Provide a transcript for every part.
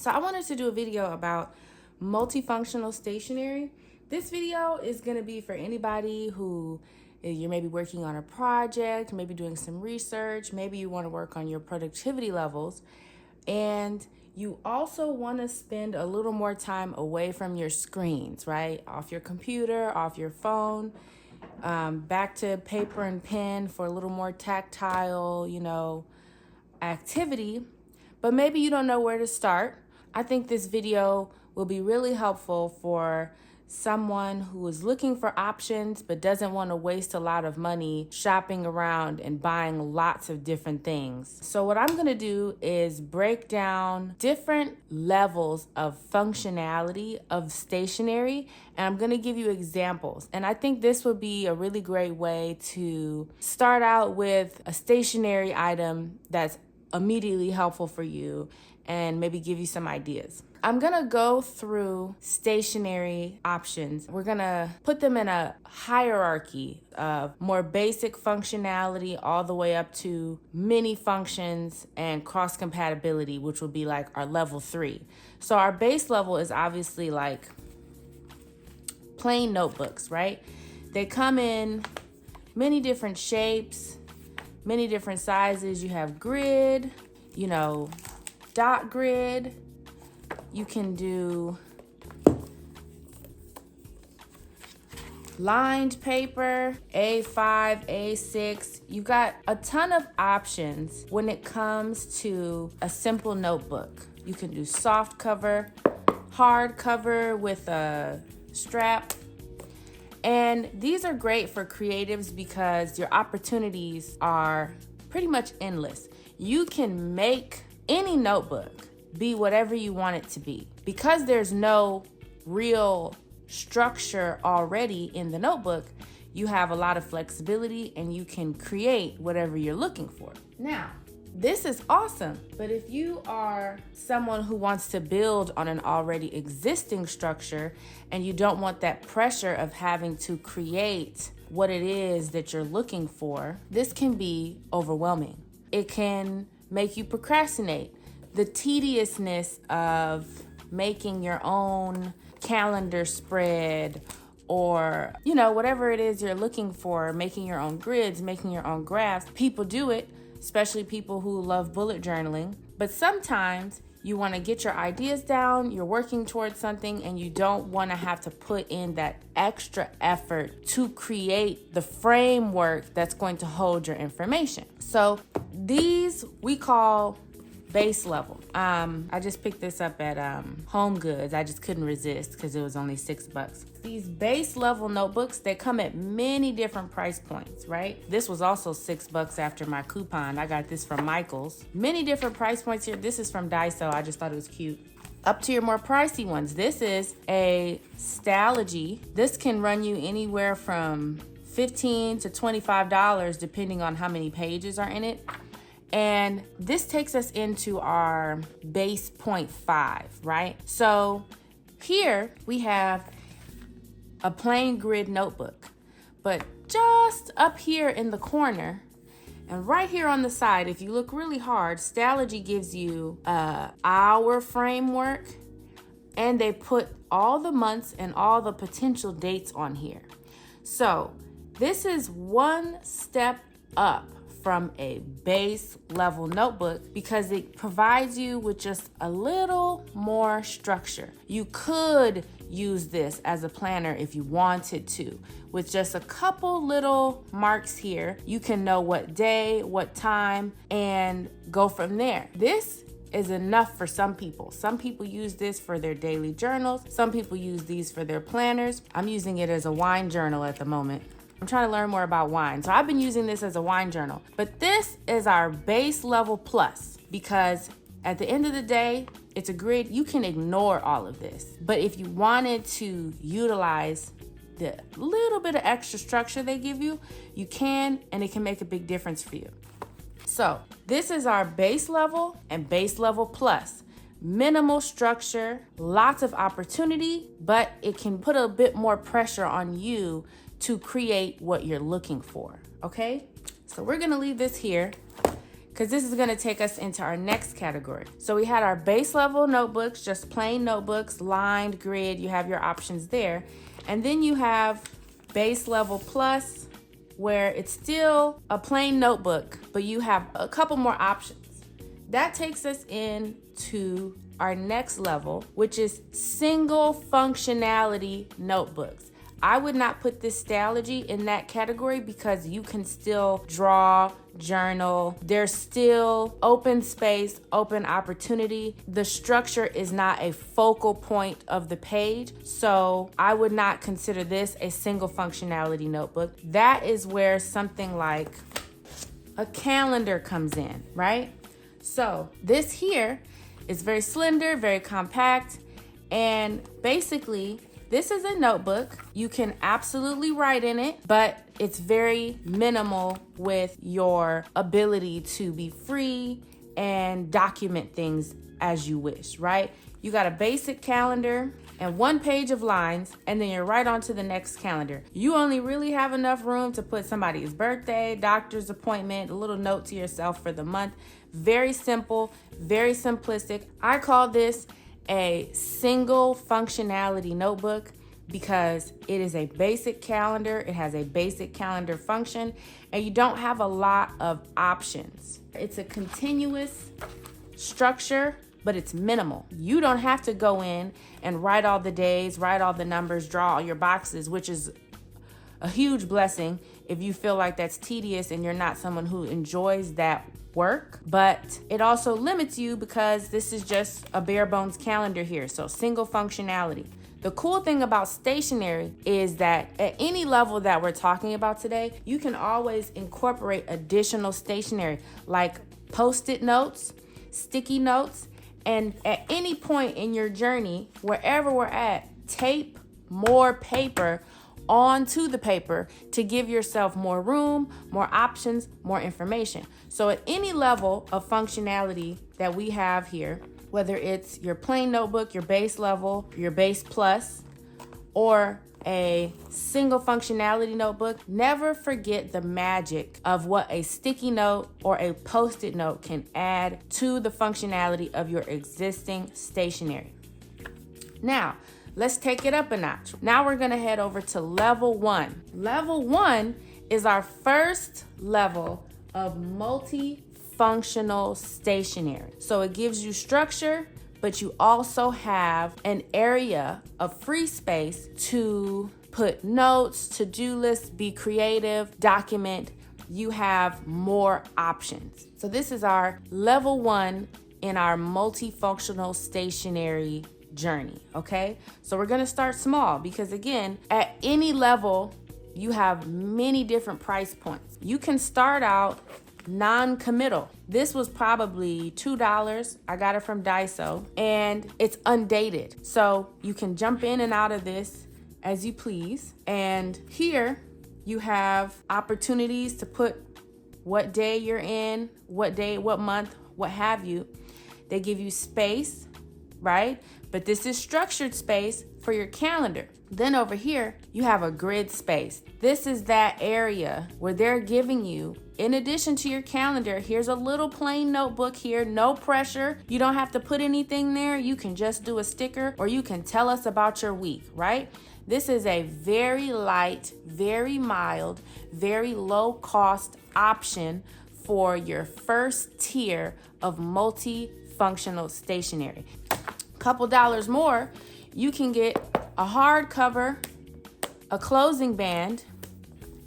So I wanted to do a video about multifunctional stationery. This video is going to be for anybody who you're maybe working on a project, maybe doing some research, maybe you want to work on your productivity levels, and you also want to spend a little more time away from your screens, right? Off your computer, off your phone, back to paper and pen for a little more tactile, activity, but maybe you don't know where to start. I think this video will be really helpful for someone who is looking for options but doesn't want to waste a lot of money shopping around and buying lots of different things. So what I'm going to do is break down different levels of functionality of stationery, and I'm going to give you examples. And I think this would be a really great way to start out with a stationery item that's immediately helpful for you and maybe give you some ideas. I'm gonna go through stationery options. We're gonna put them in a hierarchy of more basic functionality all the way up to mini functions and cross compatibility, which will be like our level 3. So our base level is obviously like plain notebooks, right? They come in many different shapes, many different sizes. You have grid, dot grid. You can do lined paper, A5, A6. You got a ton of options when it comes to a simple notebook. You can do soft cover, hard cover with a strap. And these are great for creatives because your opportunities are pretty much endless. You can make any notebook be whatever you want it to be. Because there's no real structure already in the notebook, you have a lot of flexibility and you can create whatever you're looking for. Now, this is awesome, but if you are someone who wants to build on an already existing structure and you don't want that pressure of having to create what it is that you're looking for, this can be overwhelming. It can make you procrastinate. The tediousness of making your own calendar spread or, whatever it is you're looking for, making your own grids, making your own graphs. People do it, especially people who love bullet journaling. But sometimes you want to get your ideas down, you're working towards something, and you don't want to have to put in that extra effort to create the framework that's going to hold your information. So these we call base level. I just picked this up at Home Goods. I just couldn't resist because it was only $6. These base level notebooks, they come at many different price points, right? This was also $6 after my coupon. I got this from Michael's. Many different price points here. This is from Daiso. I just thought it was cute. Up to your more pricey ones. This is a Stalogy. This can run you anywhere from $15 to $25 depending on how many pages are in it. And this takes us into our base 0.5, right? So here we have a plain grid notebook, but just up here in the corner and right here on the side, if you look really hard, Stalogy gives you an hour framework, and they put all the months and all the potential dates on here. So this is one step up from a base level notebook because it provides you with just a little more structure. You could use this as a planner if you wanted to. With just a couple little marks here, you can know what day, what time, and go from there. This is enough for some people. Some people use this for their daily journals. Some people use these for their planners. I'm using it as a wine journal at the moment. I'm trying to learn more about wine. So I've been using this as a wine journal. But this is our base level plus because at the end of the day, it's a grid. You can ignore all of this. But if you wanted to utilize the little bit of extra structure they give you, you can, and it can make a big difference for you. So this is our base level and base level plus. Minimal structure, lots of opportunity, but it can put a bit more pressure on you to create what you're looking for, okay? So we're gonna leave this here. because this is going to take us into our next category. So we had our base level notebooks, just plain notebooks, lined, grid, you have your options there. And then you have base level plus, where it's still a plain notebook, but you have a couple more options. That takes us into our next level, which is single functionality notebooks. I would not put this Stalogy in that category because you can still draw, journal. There's still open space, open opportunity. The structure is not a focal point of the page, so I would not consider this a single functionality notebook. That is where something like a calendar comes in, right? So this here is very slender, very compact, and basically this is a notebook. You can absolutely write in it, but it's very minimal with your ability to be free and document things as you wish, right? You got a basic calendar and 1 page of lines, and then you're right on to the next calendar. You only really have enough room to put somebody's birthday, doctor's appointment, a little note to yourself for the month. Very simple, very simplistic. I call this a single functionality notebook because it is a basic calendar. It has a basic calendar function, and you don't have a lot of options. It's a continuous structure, but it's minimal. You don't have to go in and write all the days, write all the numbers, draw all your boxes, which is a huge blessing if you feel like that's tedious and you're not someone who enjoys that work. But it also limits you because this is just a bare bones calendar here. So single functionality. The cool thing about stationery is that at any level that we're talking about today, you can always incorporate additional stationery like Post-it notes, sticky notes, and at any point in your journey, wherever we're at, tape more paper onto the paper to give yourself more room, more options, more information. So at any level of functionality that we have here, whether it's your plain notebook, your base level, your base plus, or a single functionality notebook, never forget the magic of what a sticky note or a Post-it note can add to the functionality of your existing stationery. Now, let's take it up a notch. Now we're gonna head over to level 1. Level 1 is our first level of multifunctional stationery. So it gives you structure, but you also have an area of free space to put notes, to-do lists, be creative, document. You have more options. So this is our level 1 in our multifunctional stationery journey, okay? So we're gonna start small because again, at any level, you have many different price points. You can start out non-committal. This was probably $2. I got it from Daiso, and it's undated. So you can jump in and out of this as you please. And here you have opportunities to put what day you're in, what day, what month, what have you. They give you space, right? But this is structured space for your calendar. Then over here, you have a grid space. This is that area where they're giving you, in addition to your calendar, here's a little plain notebook here, no pressure. You don't have to put anything there. You can just do a sticker or you can tell us about your week, right? This is a very light, very mild, very low cost option for your first tier of multifunctional stationery. Couple dollars more, you can get a hardcover, a closing band,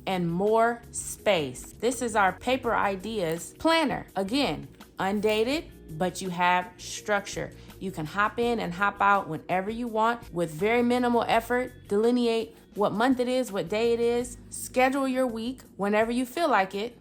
and more space. This is our Paper Ideas planner. Again, undated, but you have structure. You can hop in and hop out whenever you want with very minimal effort. Delineate what month it is, what day it is, schedule your week whenever you feel like it,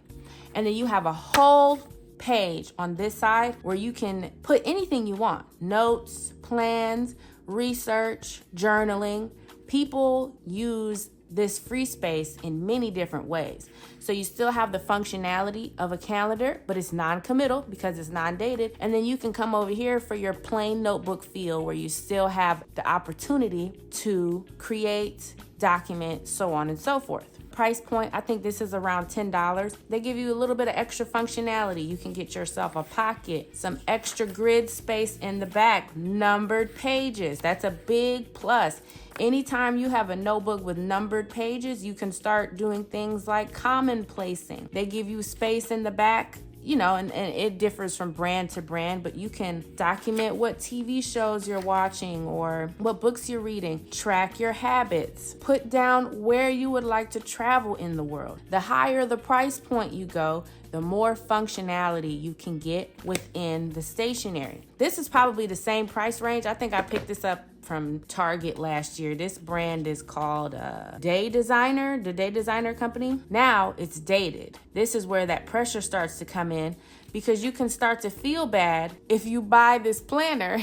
and then you have a whole page on this side where you can put anything you want. Notes, plans, research, journaling. People use this free space in many different ways. So you still have the functionality of a calendar, but it's non-committal because it's non-dated. And then you can come over here for your plain notebook feel where you still have the opportunity to create, document, so on and so forth. price point. I think this is around $10. They give you a little bit of extra functionality. You can get yourself a pocket, some extra grid space in the back, numbered pages. That's a big plus. Anytime you have a notebook with numbered pages, you can start doing things like commonplacing. They give you space in the back, you know, and it differs from brand to brand, but you can document what TV shows you're watching or what books you're reading, track your habits, put down where you would like to travel in the world. The higher the price point you go, the more functionality you can get within the stationery. This is probably the same price range. I think I picked this up from Target last year. This brand is called Day Designer, the Day Designer company. Now it's dated. This is where that pressure starts to come in, because you can start to feel bad if you buy this planner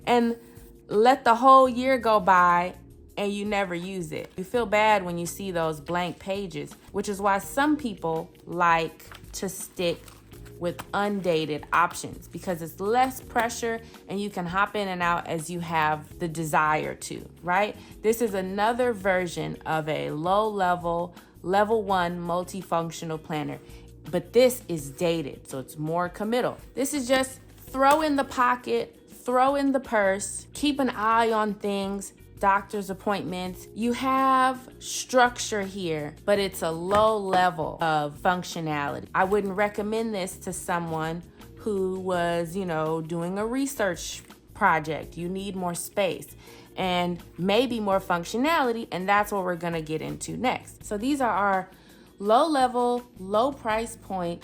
and let the whole year go by and you never use it. You feel bad when you see those blank pages, which is why some people like to stick with undated options, because it's less pressure and you can hop in and out as you have the desire to, right? This is another version of a low-level, level 1 multifunctional planner, but this is dated, so it's more committal. This is just throw in the pocket, throw in the purse, keep an eye on things, doctor's appointments. You have structure here, but it's a low level of functionality. I wouldn't recommend this to someone who was, doing a research project. You need more space and maybe more functionality, and that's what we're gonna get into next. So these are our low level, low price point,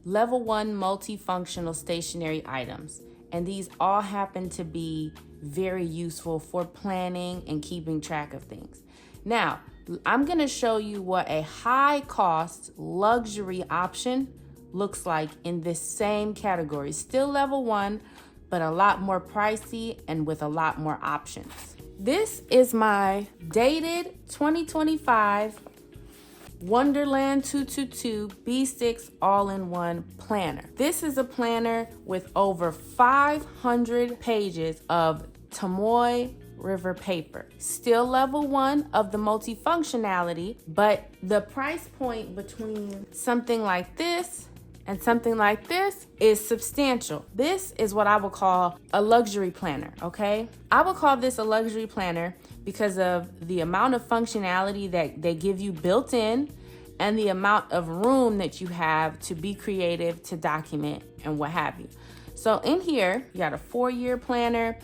level 1 multifunctional stationery items. And these all happen to be very useful for planning and keeping track of things. Now, I'm gonna show you what a high cost luxury option looks like in this same category. Still level 1, but a lot more pricey and with a lot more options. This is my dated 2025 Wonderland 222 B6 all-in-one planner. This is a planner with over 500 pages of Tomoe River paper. Still level 1 of the multifunctionality, but the price point between something like this and something like this is substantial. This is what I would call a luxury planner, okay? I would call this a luxury planner because of the amount of functionality that they give you built in and the amount of room that you have to be creative, to document, and what have you. So in here, you got a 4-year planner,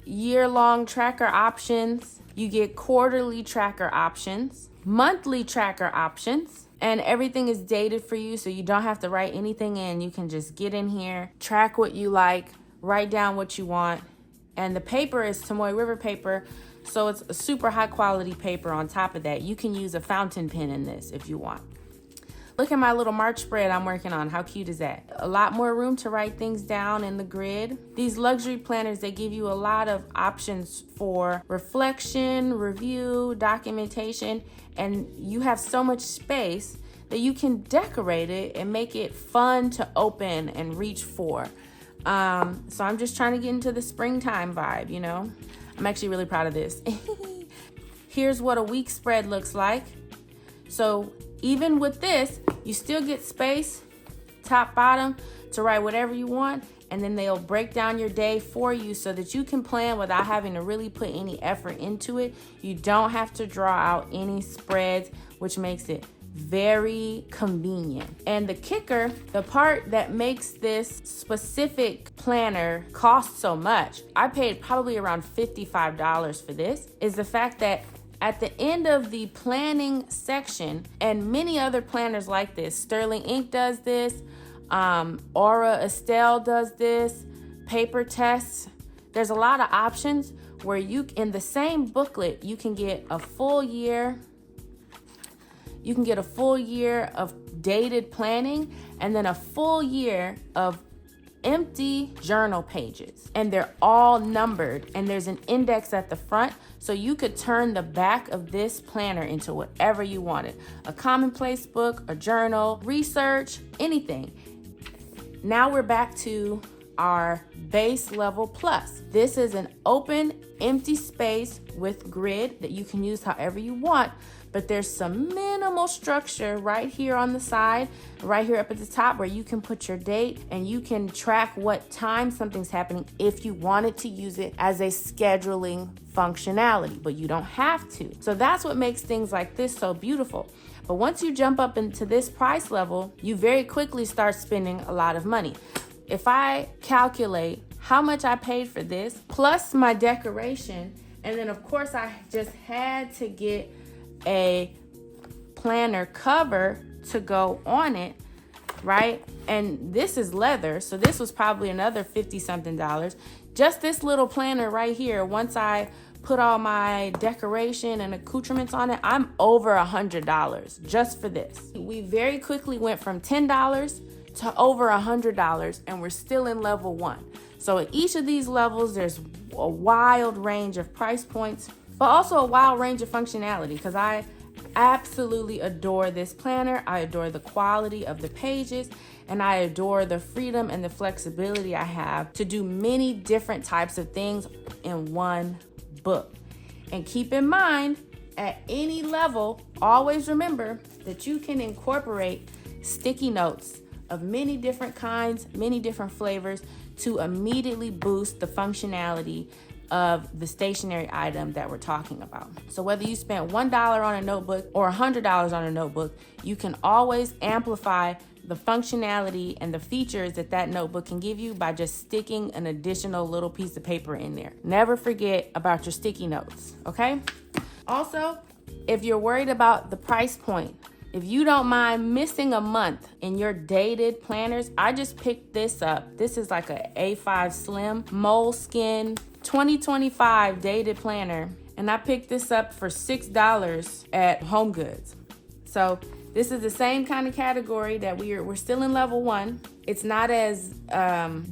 year-long tracker options, you get quarterly tracker options, monthly tracker options, and everything is dated for you, so you don't have to write anything in. You can just get in here, track what you like, write down what you want, and the paper is Tomoe River paper, so it's a super high quality paper. On top of that, you can use a fountain pen in this if you want. Look at my little March spread I'm working on. How cute is that? A lot more room to write things down in the grid. These luxury planners, they give you a lot of options for reflection, review, documentation, and you have so much space that you can decorate it and make it fun to open and reach for. So I'm just trying to get into the springtime vibe, I'm actually really proud of this. Here's what a week spread looks like. So even with this, you still get space, top, bottom, to write whatever you want, and then they'll break down your day for you so that you can plan without having to really put any effort into it. You don't have to draw out any spreads, which makes it very convenient. And the kicker, the part that makes this specific planner cost so much, I paid probably around $55 for this, is the fact that at the end of the planning section, and many other planners like this, Sterling Ink does this, Aura Estelle does this, Paper Tests, there's a lot of options where you, in the same booklet, you can get a full year. You can get a full year of dated planning and then a full year of empty journal pages, and they're all numbered, and there's an index at the front, so you could turn the back of this planner into whatever you wanted. A commonplace book, a journal, research, anything. Now we're back to our base level plus. This is an open, empty space with grid that you can use however you want, but there's some minimal structure right here on the side, right here up at the top, where you can put your date and you can track what time something's happening if you wanted to use it as a scheduling functionality, but you don't have to. So that's what makes things like this so beautiful. But once you jump up into this price level, you very quickly start spending a lot of money. If I calculate how much I paid for this, plus my decoration, and then of course I just had to get a planner cover to go on it, right? And this is leather, so this was probably another $50-something. Just this little planner right here, once I put all my decoration and accoutrements on it, I'm over $100 just for this. We very quickly went from $10 to over $100, and we're still in level 1. So at each of these levels, there's a wild range of price points, but also a wild range of functionality, because I absolutely adore this planner. I adore the quality of the pages, and I adore the freedom and the flexibility I have to do many different types of things in one book. And keep in mind, at any level, always remember that you can incorporate sticky notes of many different kinds, many different flavors, to immediately boost the functionality of the stationery item that we're talking about. So whether you spent $1 on a notebook or $100 on a notebook, you can always amplify the functionality and the features that that notebook can give you by just sticking an additional little piece of paper in there. Never forget about your sticky notes, okay? Also, if you're worried about the price point, if you don't mind missing a month in your dated planners, I just picked this up. This is like a A5 Slim Moleskin 2025 dated planner, and I picked this up for $6 at Home Goods. So this is the same kind of category that we're still in level 1. It's not as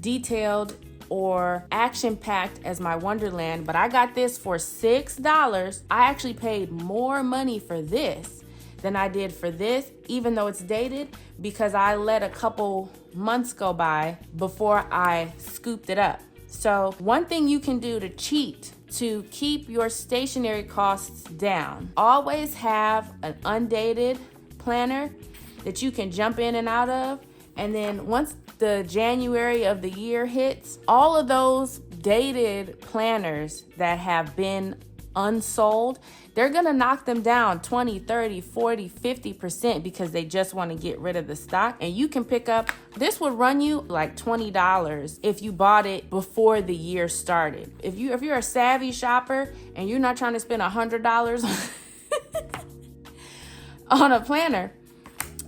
detailed or action-packed as my Wonderland, but I got this for $6. I actually paid more money for this than I did for this, even though it's dated, because I let a couple months go by before I scooped it up. So one thing you can do to cheat to keep your stationery costs down, always have an undated planner that you can jump in and out of. And then once the January of the year hits, all of those dated planners that have been unsold, they're gonna knock them down 20, 30, 40, 50% because they just want to get rid of the stock. And you can pick up, this would run you like $20 if you bought it before the year started. If you're a savvy shopper and you're not trying to spend $100 on a planner,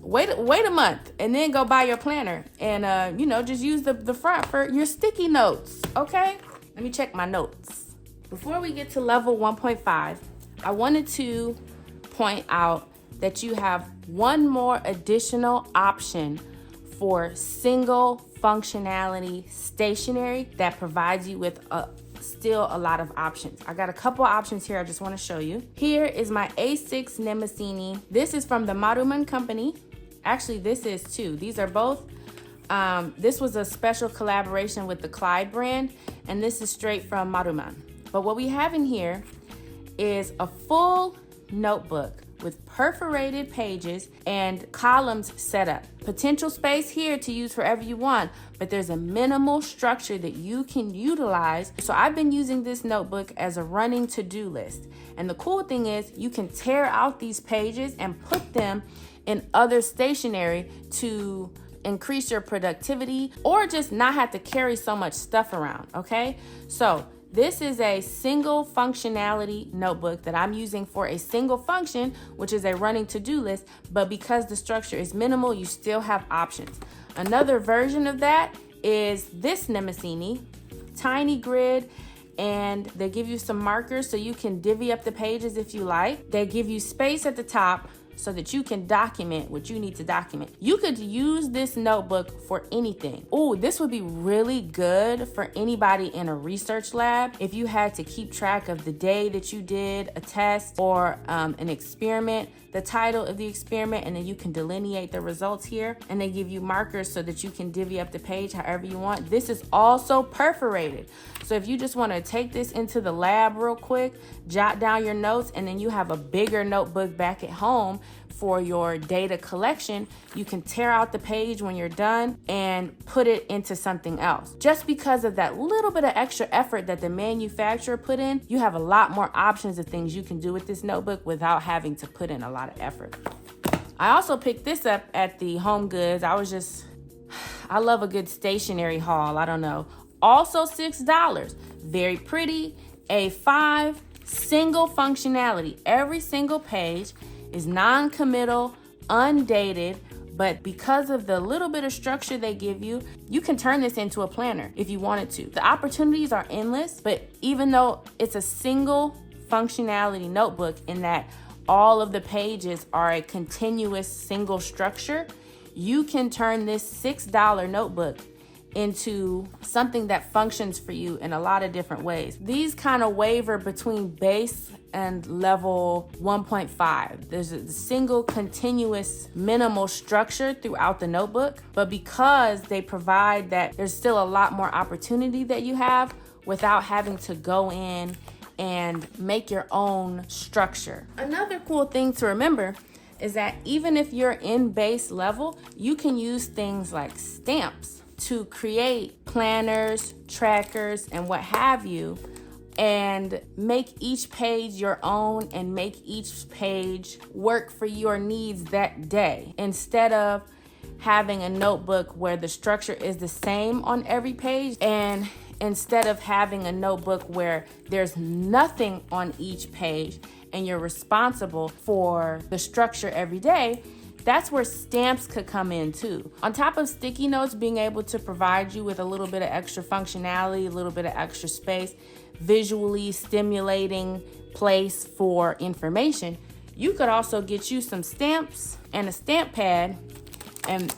wait a month and then go buy your planner, and just use the front for your sticky notes. Okay, let me check my notes. Before we get to level 1.5, I wanted to point out that you have one more additional option for single functionality stationery that provides you with still a lot of options. I got a couple options here I just want to show you. Here is my A6 Nemesini. This is from the Maruman company. Actually, this is too. These are both, this was a special collaboration with the Clyde brand, and this is straight from Maruman. But what we have in here is a full notebook with perforated pages and columns set up. Potential space here to use wherever you want, but there's a minimal structure that you can utilize. So I've been using this notebook as a running to-do list. And the cool thing is you can tear out these pages and put them in other stationery to increase your productivity or just not have to carry so much stuff around, okay? So this is a single functionality notebook that I'm using for a single function, which is a running to-do list, but because the structure is minimal, you still have options. Another version of that is this Nemesini, tiny grid, and they give you some markers so you can divvy up the pages if you like. They give you space at the top so that you can document what you need to document. You could use this notebook for anything. Oh, this would be really good for anybody in a research lab if you had to keep track of the day that you did a test or an experiment, the title of the experiment, and then you can delineate the results here, and they give you markers so that you can divvy up the page however you want. This is also perforated. So if you just want to take this into the lab real quick, jot down your notes, and then you have a bigger notebook back at home for your data collection, you can tear out the page when you're done and put it into something else. Just because of that little bit of extra effort that the manufacturer put in, you have a lot more options of things you can do with this notebook without having to put in a lot of effort. I also picked this up at the Home Goods. I love a good stationery haul. I don't know. Also $6. Very pretty. A5, single functionality. Every single page is non-committal, undated, but because of the little bit of structure they give you, you can turn this into a planner if you wanted to. The opportunities are endless, but even though it's a single functionality notebook in that all of the pages are a continuous single structure, you can turn this $6 notebook into something that functions for you in a lot of different ways. These kind of waver between base and level 1.5. There's a single continuous minimal structure throughout the notebook, but because they provide that, there's still a lot more opportunity that you have without having to go in and make your own structure. Another cool thing to remember is that even if you're in base level, you can use things like stamps to create planners, trackers, and what have you, and make each page your own and make each page work for your needs that day, instead of having a notebook where the structure is the same on every page, and instead of having a notebook where there's nothing on each page and you're responsible for the structure every day. That's where stamps could come in too. On top of sticky notes being able to provide you with a little bit of extra functionality, a little bit of extra space, visually stimulating place for information, you could also get you some stamps and a stamp pad and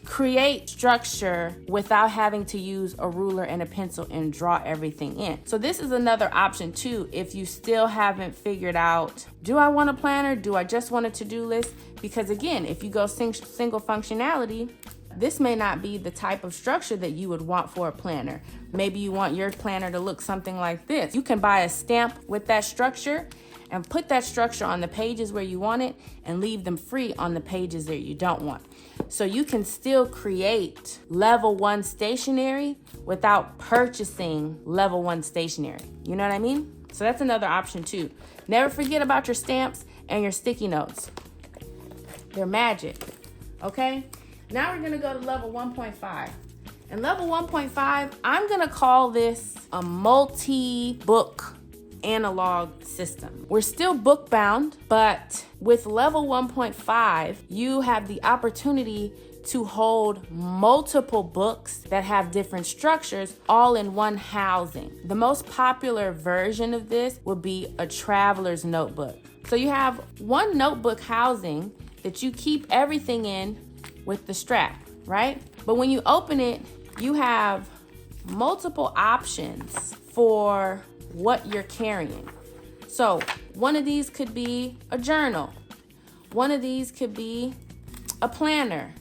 create structure without having to use a ruler and a pencil and draw everything in. So this is another option too if you still haven't figured out, do I want a planner? Do I just want a to-do list? Because again, if you go single functionality, this may not be the type of structure that you would want for a planner. Maybe you want your planner to look something like this. You can buy a stamp with that structure and put that structure on the pages where you want it and leave them free on the pages that you don't want. So you can still create level 1 stationery without purchasing level 1 stationery. You know what I mean? So that's another option too. Never forget about your stamps and your sticky notes. They're magic, okay? Now we're gonna go to level 1.5. And level 1.5, I'm gonna call this a multi-book analog system. We're still book bound, but with level 1.5, you have the opportunity to hold multiple books that have different structures all in one housing. The most popular version of this would be a traveler's notebook. So you have one notebook housing that you keep everything in with the strap, right? But when you open it, you have multiple options for what you're carrying. So one of these could be a journal. One of these could be a planner.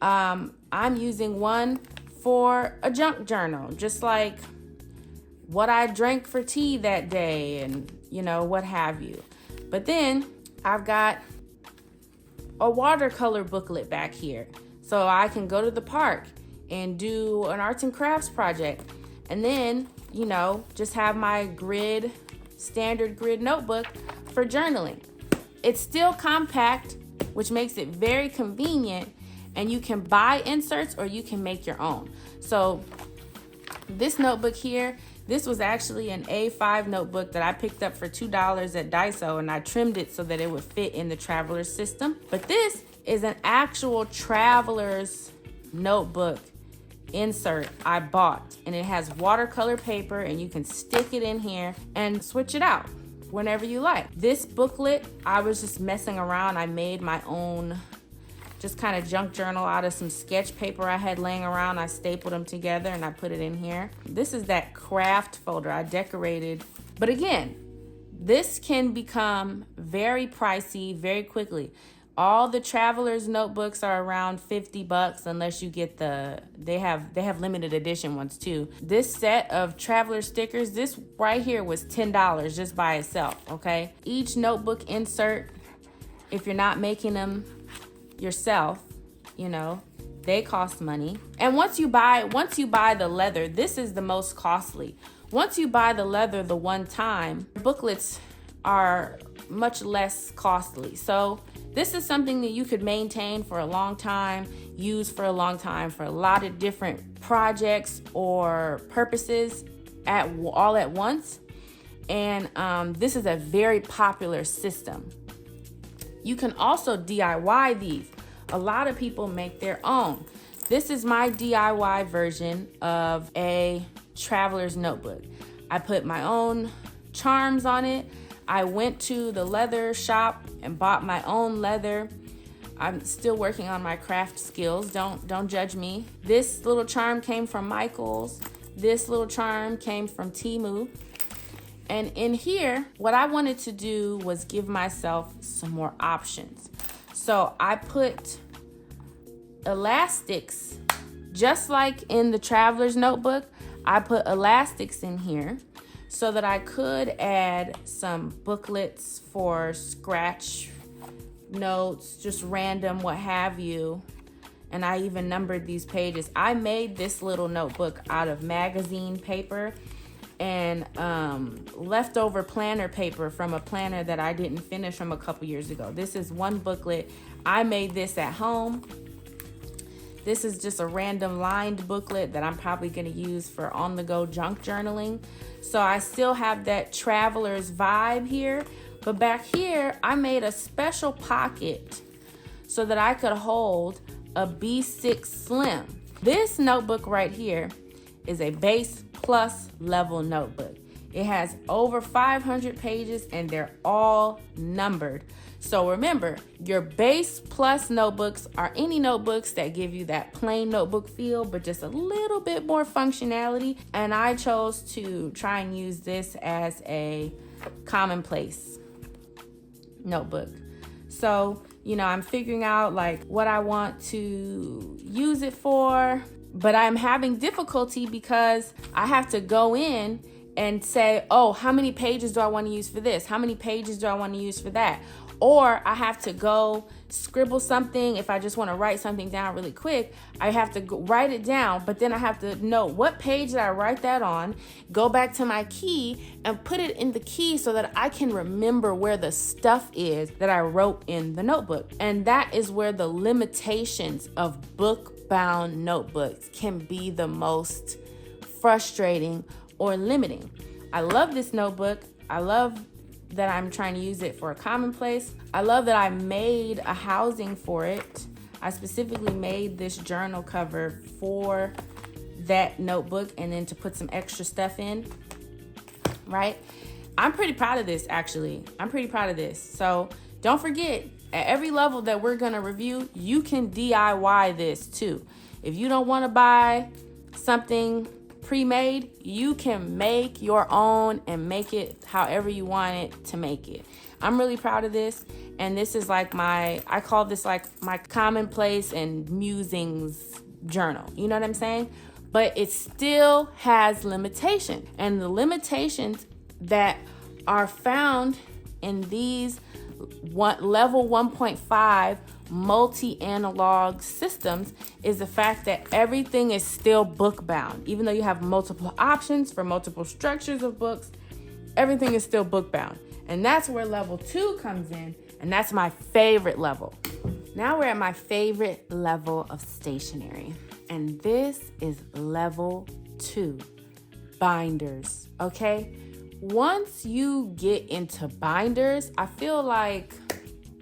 I'm using one for a junk journal, just like what I drank for tea that day and, what have you. But then I've got a watercolor booklet back here. So I can go to the park and do an arts and crafts project. And then, just have my standard grid notebook for journaling. It's still compact, which makes it very convenient, and you can buy inserts or you can make your own. So this notebook here, this was actually an A5 notebook that I picked up for $2 at Daiso, and I trimmed it so that it would fit in the traveler's system. But this is an actual traveler's notebook insert I bought, and it has watercolor paper, and you can stick it in here and switch it out whenever you like. This booklet, I was just messing around. I made my own just kind of junk journal out of some sketch paper I had laying around. I stapled them together and I put it in here. This is that craft folder I decorated. But again, this can become very pricey very quickly. All the traveler's notebooks are around $50 unless you get they have limited edition ones too. This set of traveler stickers, this right here was $10 just by itself, okay? Each notebook insert, if you're not making them yourself, you know, they cost money. And once you buy the leather, this is the most costly. Once you buy the leather the one time, booklets are much less costly. So this is something that you could maintain for a long time, use for a long time for a lot of different projects or purposes all at once. And this is a very popular system. You can also DIY these. A lot of people make their own. This is my DIY version of a traveler's notebook. I put my own charms on it. I went to the leather shop and bought my own leather. I'm still working on my craft skills. Don't judge me. This little charm came from Michael's. This little charm came from Temu. And in here, what I wanted to do was give myself some more options. So I put elastics, just like in the traveler's notebook, I put elastics in here so that I could add some booklets for scratch notes, just random, what have you. And I even numbered these pages. I made this little notebook out of magazine paper and leftover planner paper from a planner that I didn't finish from a couple years ago. This is one booklet. I made this at home. This is just a random lined booklet that I'm probably going to use for on-the-go junk journaling. So I still have that traveler's vibe here. But back here, I made a special pocket so that I could hold a B6 Slim. This notebook right here is a base plus level notebook. It has over 500 pages and they're all numbered. So remember, your base plus notebooks are any notebooks that give you that plain notebook feel, but just a little bit more functionality. And I chose to try and use this as a commonplace notebook. So, you know, I'm figuring out like what I want to use it for, but I'm having difficulty because I have to go in and say, oh, how many pages do I want to use for this? How many pages do I want to use for that? Or I have to go scribble something. If I just want to write something down really quick, I have to go write it down, but then I have to know what page did I write that on, go back to my key and put it in the key so that I can remember where the stuff is that I wrote in the notebook. And that is where the limitations of book-bound notebooks can be the most frustrating or limiting. I love this notebook. I love that I'm trying to use it for a commonplace. I love that I made a housing for it. I specifically made this journal cover for that notebook and then to put some extra stuff in, right? I'm pretty proud of this, actually. I'm pretty proud of this. So don't forget, at every level that we're gonna review, you can DIY this too. If you don't wanna buy something pre-made, you can make your own and make it however you want it to make it. I'm really proud of this, and this is like I call this like my commonplace and musings journal. You know what I'm saying? But it still has limitations, and the limitations that are found in these level 1.5 multi-analog systems is the fact that everything is still book bound. Even though you have multiple options for multiple structures of books, everything is still book bound. And that's where level 2 comes in, and that's my favorite level. Now we're at my favorite level of stationery, and this is level 2, binders, okay? Once you get into binders, I feel like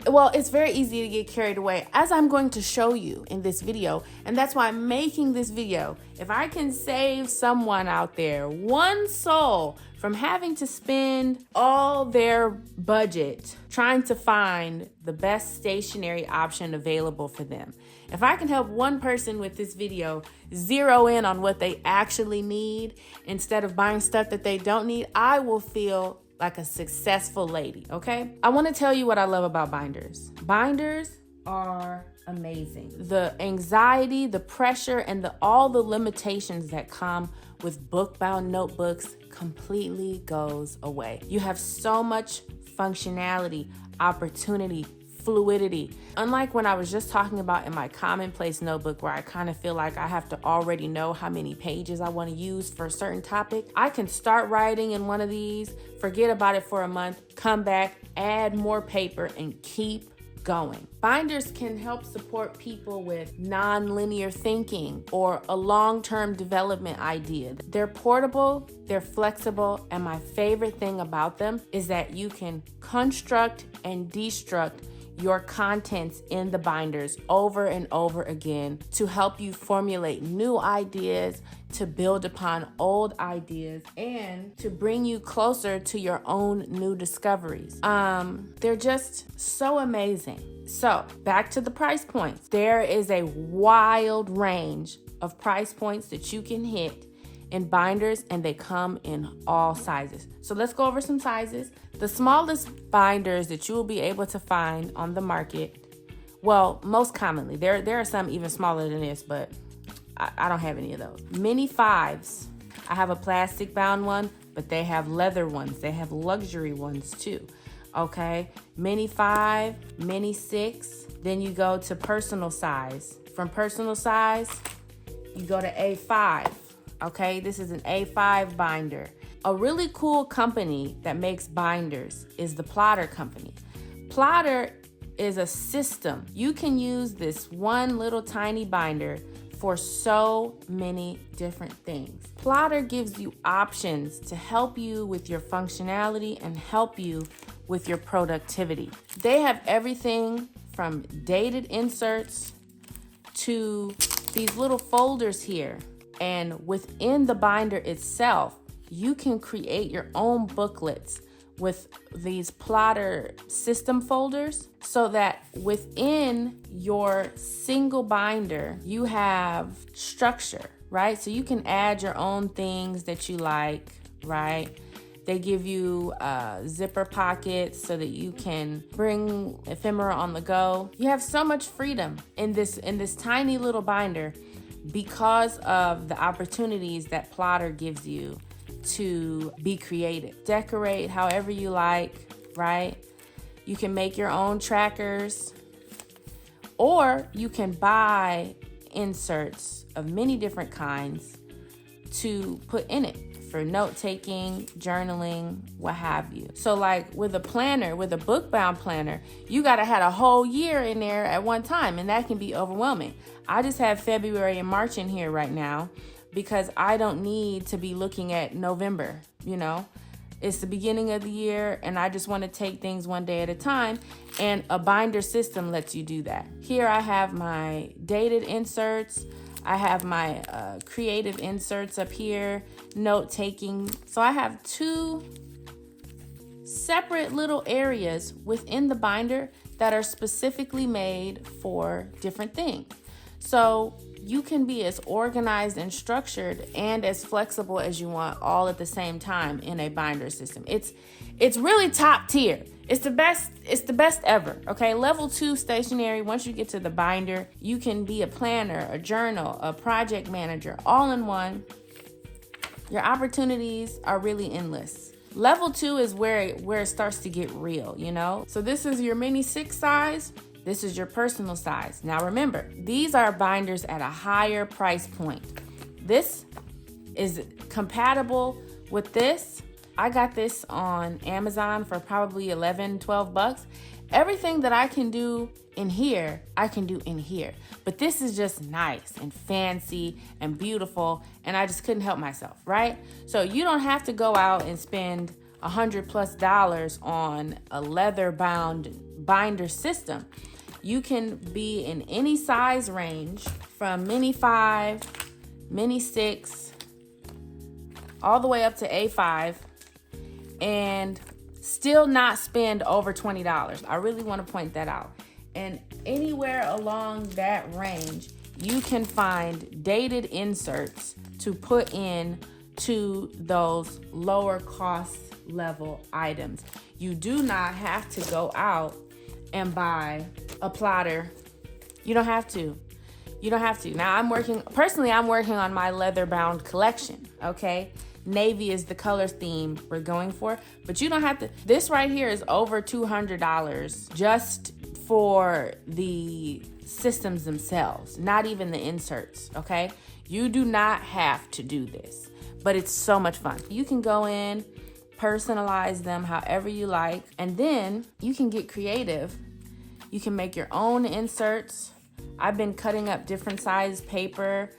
Well, it's very easy to get carried away, as I'm going to show you in this video. And that's why I'm making this video. If I can save someone out there, one soul, from having to spend all their budget trying to find the best stationery option available for them. If I can help one person with this video zero in on what they actually need instead of buying stuff that they don't need, I will feel like a successful lady, okay? I want to tell you what I love about binders. Binders are amazing. The anxiety, the pressure, and all the limitations that come with book-bound notebooks completely goes away. You have so much functionality, opportunity, fluidity. Unlike when I was just talking about in my commonplace notebook, where I kind of feel like I have to already know how many pages I want to use for a certain topic, I can start writing in one of these, forget about it for a month, come back, add more paper, and keep going. Binders can help support people with non-linear thinking or a long-term development idea. They're portable, they're flexible, and my favorite thing about them is that you can construct and destruct your contents in the binders over and over again to help you formulate new ideas, to build upon old ideas, and to bring you closer to your own new discoveries. They're just so amazing. So back to the price points. There is a wild range of price points that you can hit in binders, and they come in all sizes. So let's go over some sizes. The smallest binders that you will be able to find on the market, well, most commonly, there are some even smaller than this, but I don't have any of those. Mini 5s. I have a plastic bound one, but they have leather ones. They have luxury ones too. Okay, mini 5, mini 6. Then you go to personal size. From personal size, you go to A5. Okay, this is an A5 binder. A really cool company that makes binders is the Plotter Company. Plotter is a system. You can use this one little tiny binder for so many different things. Plotter gives you options to help you with your functionality and help you with your productivity. They have everything from dated inserts to these little folders here. And within the binder itself, you can create your own booklets with these Plotter system folders so that within your single binder, you have structure, right? So you can add your own things that you like, right? They give you zipper pockets so that you can bring ephemera on the go. You have so much freedom in this tiny little binder because of the opportunities that Plotter gives you to be creative. Decorate however you like, right? You can make your own trackers, or you can buy inserts of many different kinds to put in it for note-taking, journaling, what have you. So like with a planner, with a book-bound planner, you gotta have a whole year in there at one time, and that can be overwhelming. I just have February and March in here right now because I don't need to be looking at November, you know? It's the beginning of the year, and I just wanna take things one day at a time, and a binder system lets you do that. Here I have my dated inserts, I have my creative inserts up here, note-taking. So I have two separate little areas within the binder that are specifically made for different things. So you can be as organized and structured and as flexible as you want all at the same time in a binder system. It's really top tier. It's the best ever, okay? Level 2 stationery, once you get to the binder, you can be a planner, a journal, a project manager, all in one. Your opportunities are really endless. Level 2 is where it starts to get real, you know? So this is your mini 6 size. This is your personal size. Now remember, these are binders at a higher price point. This is compatible with this. I got this on Amazon for probably $11, $12. Everything that I can do in here, I can do in here. But this is just nice and fancy and beautiful, and I just couldn't help myself, right? So you don't have to go out and spend $100+ on a leather bound binder system. You can be in any size range from mini 5, mini 6, all the way up to A5, and still not spend over $20. I really want to point that out. And anywhere along that range, you can find dated inserts to put in to those lower cost level items. You do not have to go out and buy a plotter. You don't have to. You don't have to. Now I'm working on my leather bound collection, okay? Navy is the color theme we're going for, but you don't have to. This right here is over $200 just for the systems themselves, not even the inserts, okay? You do not have to do this, but it's so much fun. You can go in, personalize them however you like, and then you can get creative. You can make your own inserts. I've been cutting up different size paper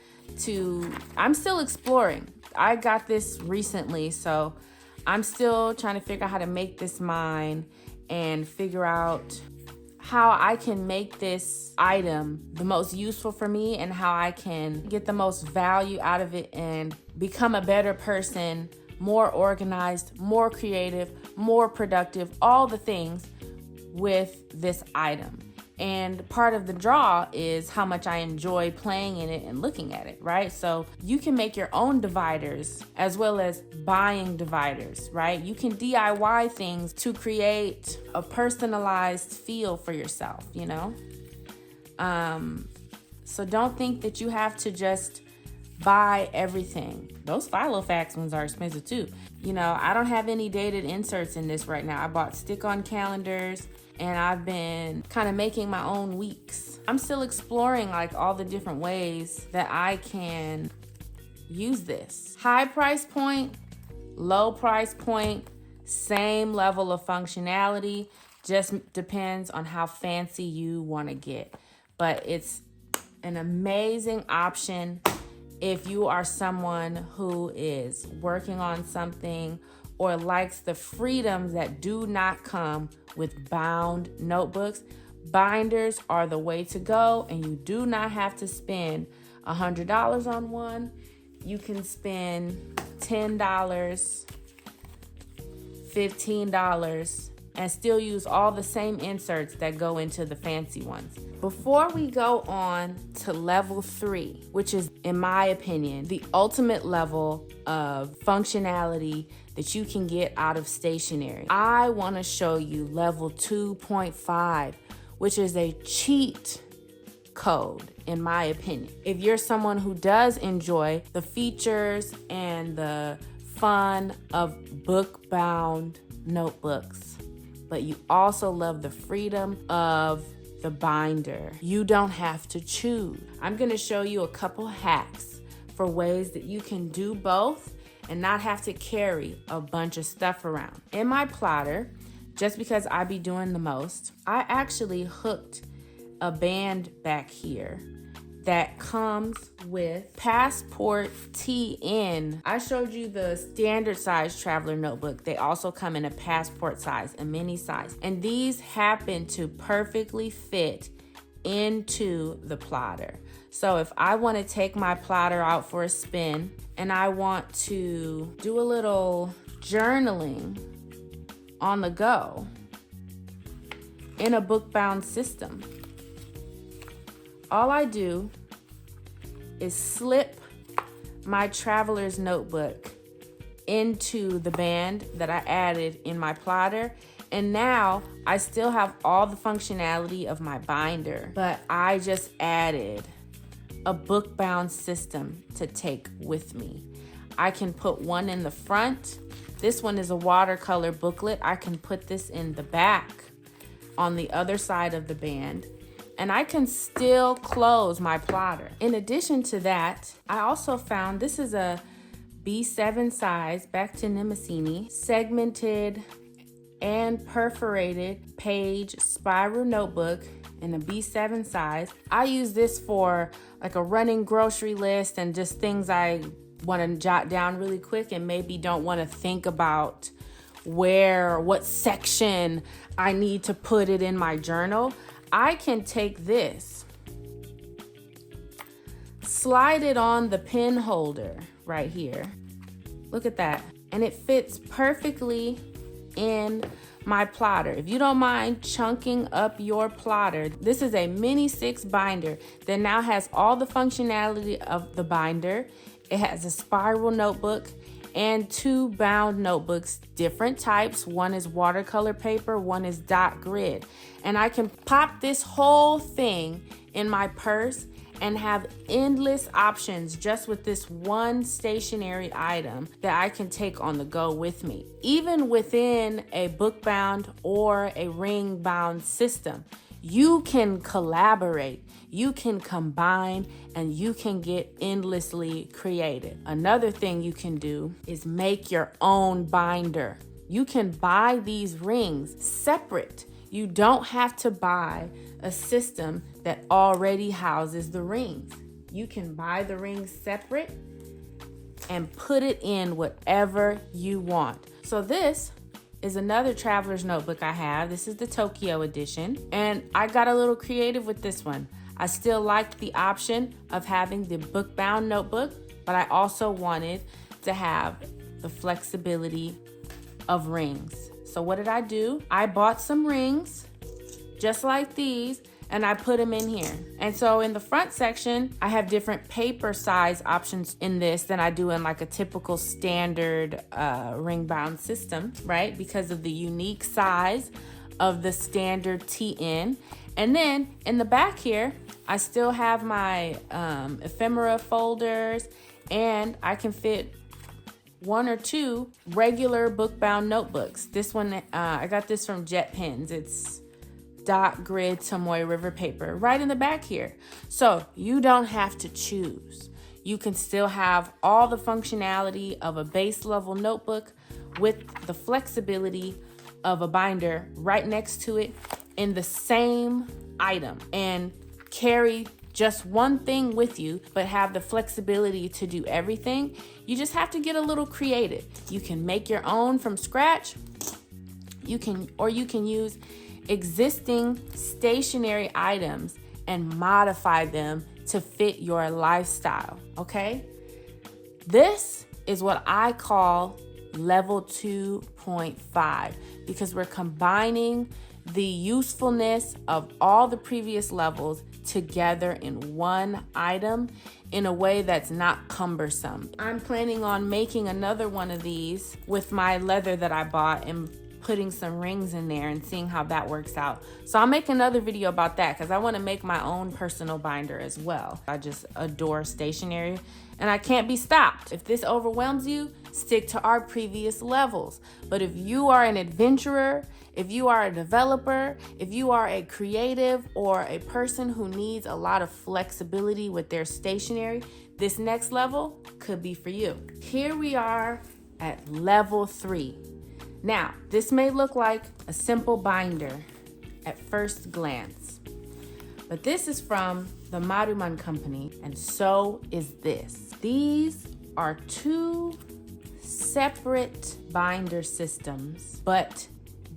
I'm still exploring. I got this recently, so I'm still trying to figure out how to make this mine and figure out how I can make this item the most useful for me and how I can get the most value out of it and become a better person, more organized, more creative, more productive, all the things with this item. And part of the draw is how much I enjoy playing in it and looking at it, right? So you can make your own dividers as well as buying dividers, right? You can DIY things to create a personalized feel for yourself, you know? So don't think that you have to just buy everything. Those Filofax ones are expensive too. You know, I don't have any dated inserts in this right now. I bought stick-on calendars, and I've been kind of making my own weeks. I'm still exploring like all the different ways that I can use this. High price point, low price point, same level of functionality, just depends on how fancy you want to get. But it's an amazing option if you are someone who is working on something or likes the freedoms that do not come with bound notebooks. Binders are the way to go, and you do not have to spend $100 on one. You can spend $10, $15, and still use all the same inserts that go into the fancy ones. Before we go on to level 3, which is, in my opinion, the ultimate level of functionality that you can get out of stationery, I want to show you level 2.5, which is a cheat code, in my opinion. If you're someone who does enjoy the features and the fun of book-bound notebooks, but you also love the freedom of the binder, you don't have to choose. I'm going to show you a couple hacks for ways that you can do both and not have to carry a bunch of stuff around. In my plotter, just because I be doing the most, I actually hooked a band back here that comes with Passport TN. I showed you the standard size traveler notebook. They also come in a passport size, a mini size. And these happen to perfectly fit into the plotter. So if I want to take my plotter out for a spin and I want to do a little journaling on the go in a book-bound system, all I do is slip my traveler's notebook into the band that I added in my plotter, and now I still have all the functionality of my binder, but I just added a book-bound system to take with me. I can put one in the front. This one is a watercolor booklet. I can put this in the back on the other side of the band, and I can still close my plotter. In addition to that, I also found this is a B7 size, back to Nemesini, segmented and perforated page spiral notebook in a B7 size. I use this for like a running grocery list and just things I want to jot down really quick and maybe don't want to think about what section I need to put it in my journal, I can take this, slide it on the pen holder right here. Look at that. And it fits perfectly in my plotter. If you don't mind chunking up your plotter, this is a mini 6 binder that now has all the functionality of the binder. It has a spiral notebook and 2 bound notebooks, different types. One is watercolor paper, one is dot grid. And I can pop this whole thing in my purse and have endless options just with this one stationary item that I can take on the go with me. Even within a book bound or a ring bound system, you can collaborate, you can combine, and you can get endlessly creative. Another thing you can do is make your own binder. You can buy these rings separate. You don't have to buy a system that already houses the rings. You can buy the rings separate and put it in whatever you want. So this is another traveler's notebook I have. This is the Tokyo edition, and I got a little creative with this one. I still liked the option of having the book bound notebook, but I also wanted to have the flexibility of rings. So what did I do? I bought some rings just like these, and I put them in here. And so in the front section, I have different paper size options in this than I do in like a typical standard ring bound system, right? Because of the unique size of the standard TN. And then in the back here, I still have my ephemera folders, and I can fit 1 or 2 regular book bound notebooks. This one, I got this from Jet Pens. It's dot grid Tomoe River paper right in the back here. So you don't have to choose. You can still have all the functionality of a base level notebook with the flexibility of a binder right next to it in the same item, and carry just one thing with you, but have the flexibility to do everything. You just have to get a little creative. You can make your own from scratch. You can use existing stationary items and modify them to fit your lifestyle, okay? This is what I call level 2.5, because we're combining the usefulness of all the previous levels together in one item in a way that's not cumbersome. I'm planning on making another one of these with my leather that I bought and putting some rings in there and seeing how that works out. So I'll make another video about that because I want to make my own personal binder as well. I just adore stationery and I can't be stopped. If this overwhelms you, stick to our previous levels. But if you are an adventurer, if you are a developer, if you are a creative or a person who needs a lot of flexibility with their stationery, this next level could be for you. Here we are at level 3. Now, this may look like a simple binder at first glance, but this is from the Maruman company, and so is this. These are 2 separate binder systems, but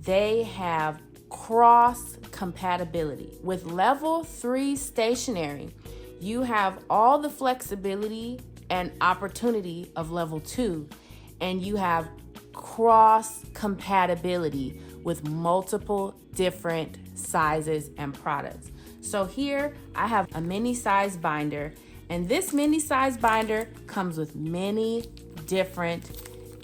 they have cross compatibility. With level 3 stationery, you have all the flexibility and opportunity of level 2, and you have cross compatibility with multiple different sizes and products. So here I have a mini size binder, and this mini size binder comes with many different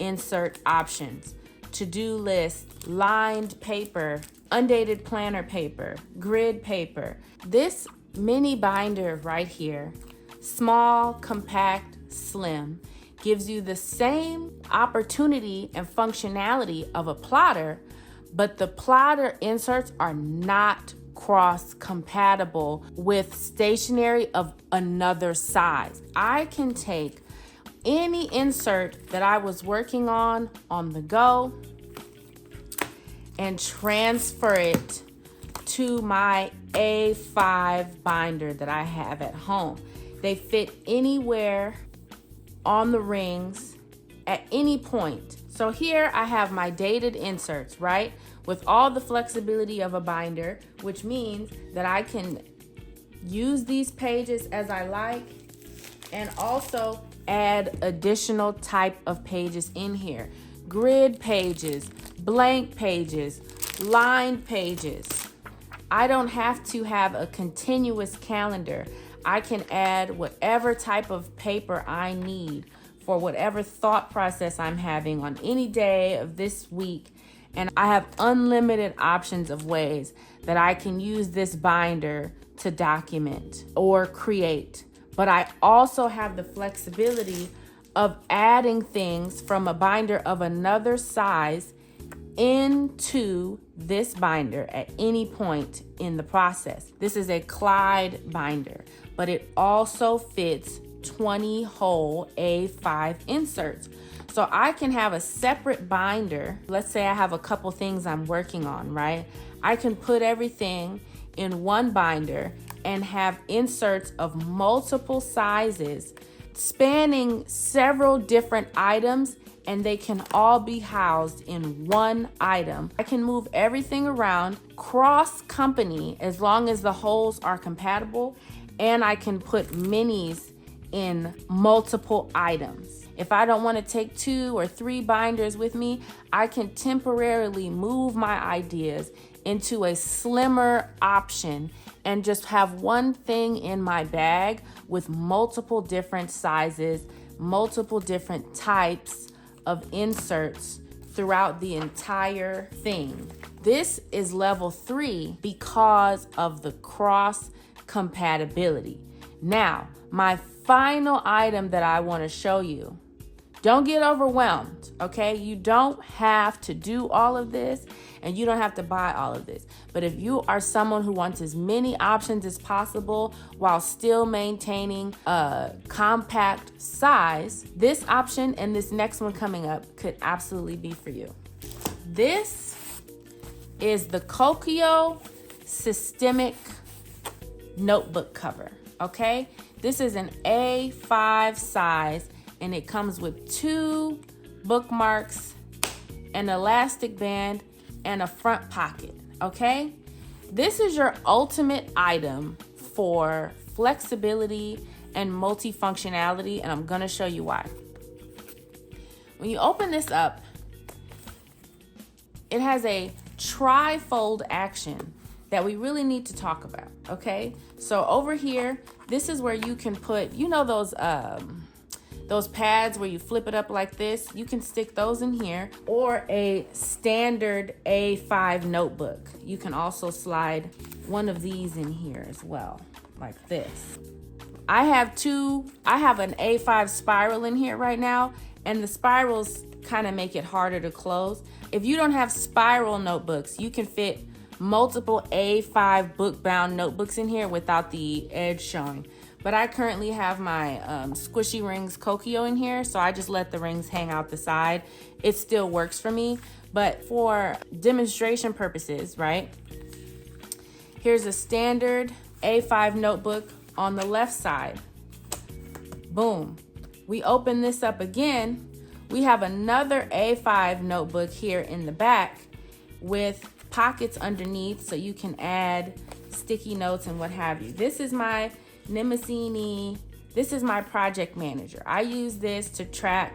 insert options: to-do list, lined paper, undated planner paper, grid paper. This mini binder right here, small, compact, slim, gives you the same opportunity and functionality of a plotter, but the plotter inserts are not cross-compatible with stationery of another size. I can take any insert that I was working on the go and transfer it to my A5 binder that I have at home. They fit anywhere on the rings at any point. So here I have my dated inserts, right? With all the flexibility of a binder, which means that I can use these pages as I like and also add additional type of pages in here. Grid pages, blank pages, lined pages. I don't have to have a continuous calendar. I can add whatever type of paper I need for whatever thought process I'm having on any day of this week. And I have unlimited options of ways that I can use this binder to document or create. But I also have the flexibility of adding things from a binder of another size into this binder at any point in the process. This is a Clyde binder, but it also fits 20 whole A5 inserts. So I can have a separate binder. Let's say I have a couple things I'm working on, right? I can put everything in one binder and have inserts of multiple sizes spanning several different items, and they can all be housed in one item. I can move everything around cross company as long as the holes are compatible, and I can put minis in multiple items. If I don't want to take 2 or 3 binders with me, I can temporarily move my ideas into a slimmer option and just have one thing in my bag with multiple different sizes, multiple different types of inserts throughout the entire thing. This is level 3 because of the cross compatibility. Now, my final item that I want to show you. Don't get overwhelmed, okay? You don't have to do all of this and you don't have to buy all of this. But if you are someone who wants as many options as possible while still maintaining a compact size, this option and this next one coming up could absolutely be for you. This is the Kokio Systemic Notebook Cover, okay? This is an A5 size, and it comes with 2 bookmarks, an elastic band, and a front pocket, okay? This is your ultimate item for flexibility and multifunctionality, and I'm gonna show you why. When you open this up, it has a tri-fold action that we really need to talk about, okay? So over here, this is where you can put, you know, those pads where you flip it up like this. You can stick those in here, or a standard A5 notebook. You can also slide one of these in here as well, like this. I have an A5 spiral in here right now, and the spirals kind of make it harder to close. If you don't have spiral notebooks, you can fit multiple A5 book-bound notebooks in here without the edge showing. But I currently have my Squishy Rings Kokio in here, so I just let the rings hang out the side. It still works for me, but for demonstration purposes, right? Here's a standard A5 notebook on the left side. Boom. We open this up again. We have another A5 notebook here in the back with pockets underneath so you can add sticky notes and what have you. This is my Nemesini. This is my project manager. I use this to track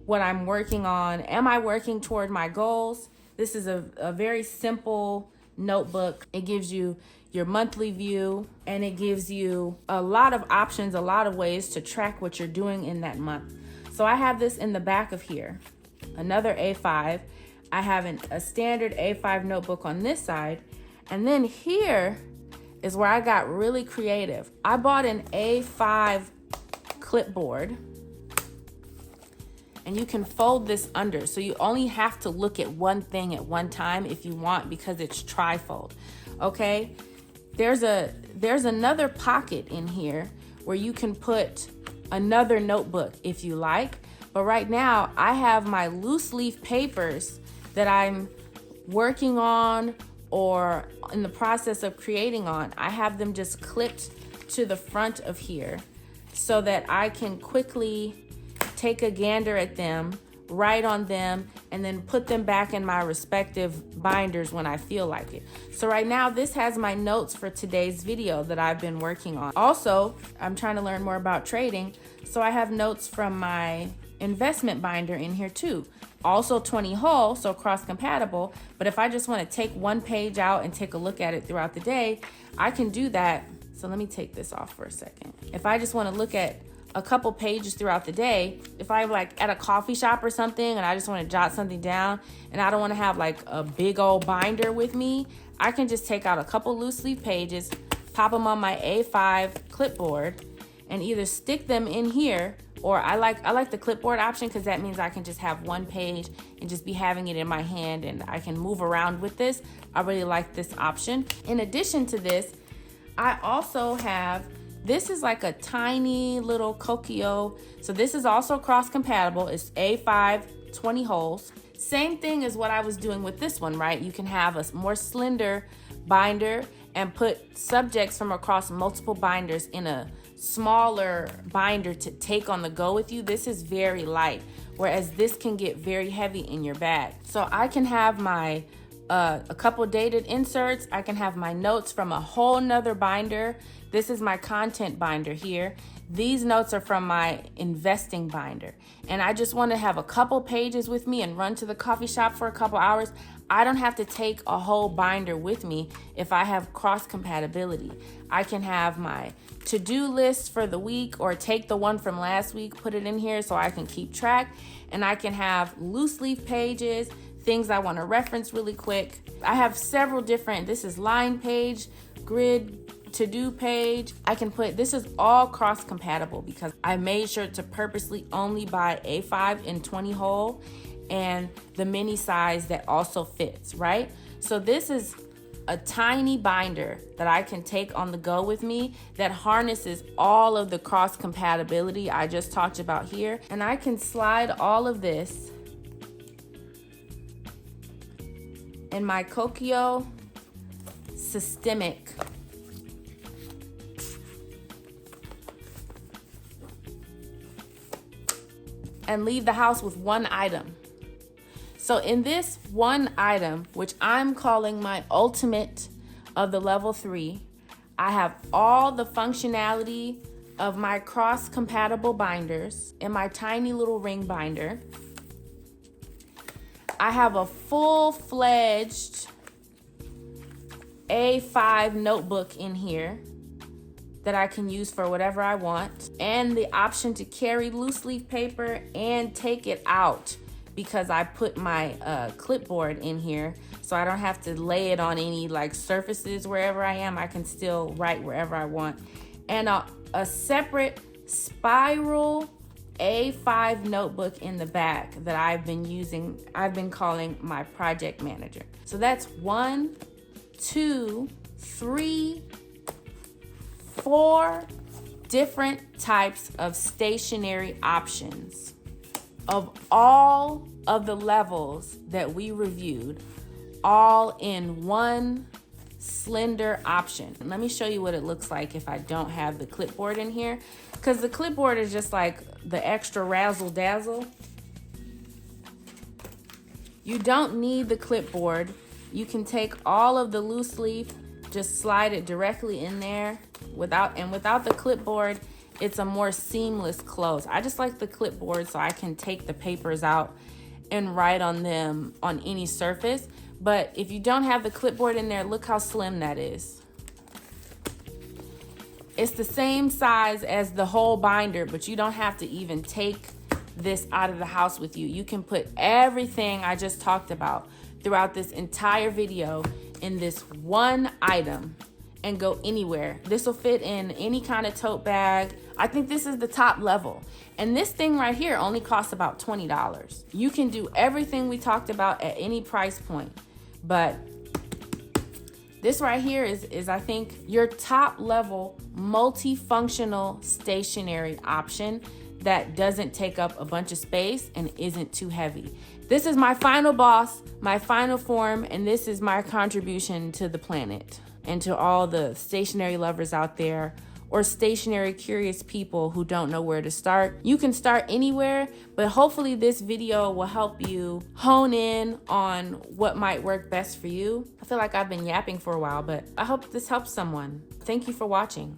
what I'm working on. Am I working toward my goals? This is a very simple notebook. It gives you your monthly view, and it gives you a lot of options, a lot of ways to track what you're doing in that month. So I have this in the back of here, another A5. I have a standard A5 notebook on this side. And then here is where I got really creative. I bought an A5 clipboard, and you can fold this under. So you only have to look at one thing at one time if you want, because it's tri-fold, okay? There's another pocket in here where you can put another notebook if you like. But right now I have my loose leaf papers that I'm working on or in the process of creating on. I have them just clipped to the front of here so that I can quickly take a gander at them write on them, and then put them back in my respective binders when I feel like it. So right now, this has my notes for today's video that I've been working on. Also, I'm trying to learn more about trading, so I have notes from my investment binder in here too. Also 20 whole, so cross compatible, but if I just want to take one page out and take a look at it throughout the day, I can do that. So let me take this off for a second. If I just want to look at a couple pages throughout the day, if I'm like at a coffee shop or something and I just want to jot something down and I don't want to have like a big old binder with me, I can just take out a couple loose leaf pages, pop them on my A5 clipboard, and either stick them in here, or I like the clipboard option because that means I can just have one page and just be having it in my hand and I can move around with this. I really like this option. In addition to this, I also have, this is like a tiny little Kokio. So this is also cross compatible. It's A5, 20 holes. Same thing as what I was doing with this one, right? You can have a more slender binder and put subjects from across multiple binders in a smaller binder to take on the go with you. This is very light, whereas this can get very heavy in your bag. So I can have my a couple dated inserts. I can have my notes from a whole nother binder. This is my content binder here. These notes are from my investing binder. And I just want to have a couple pages with me and run to the coffee shop for a couple hours. I don't have to take a whole binder with me if I have cross compatibility. I can have my to-do list for the week, or take the one from last week, put it in here so I can keep track. And I can have loose leaf pages, things I want to reference really quick. I have several different, this is line page, grid, to-do page. I can put, this is all cross compatible because I made sure to purposely only buy A5 in 20 whole and the mini size that also fits, right? So this is a tiny binder that I can take on the go with me that harnesses all of the cross compatibility I just talked about here. And I can slide all of this in my Kokio Systemic and leave the house with one item. So in this one item, which I'm calling my ultimate of the level 3, I have all the functionality of my cross-compatible binders in my tiny little ring binder. I have a full-fledged A5 notebook in here that I can use for whatever I want, and the option to carry loose leaf paper and take it out because I put my clipboard in here, so I don't have to lay it on any like surfaces wherever I am. I can still write wherever I want. And a separate spiral A5 notebook in the back that I've been using, I've been calling my project manager. So that's 1, 2, 3, 4 different types of stationery options of all of the levels that we reviewed, all in one slender option. Let me show you what it looks like if I don't have the clipboard in here, because the clipboard is just like the extra razzle dazzle. You don't need the clipboard. You can take all of the loose leaf, just slide it directly in there. Without the clipboard, it's a more seamless close. I just like the clipboard so I can take the papers out and write on them on any surface. But if you don't have the clipboard in there, look how slim that is. It's the same size as the whole binder, but you don't have to even take this out of the house with you. You can put everything I just talked about throughout this entire video in this one item and go anywhere. This will fit in any kind of tote bag. I think this is the top level. And this thing right here only costs about $20. You can do everything we talked about at any price point. But this right here is I think your top level multifunctional stationery option that doesn't take up a bunch of space and isn't too heavy. This is my final boss, my final form, and this is my contribution to the planet and to all the stationery lovers out there, or stationery curious people who don't know where to start. You can start anywhere, but hopefully this video will help you hone in on what might work best for you. I feel like I've been yapping for a while, but I hope this helps someone. Thank you for watching.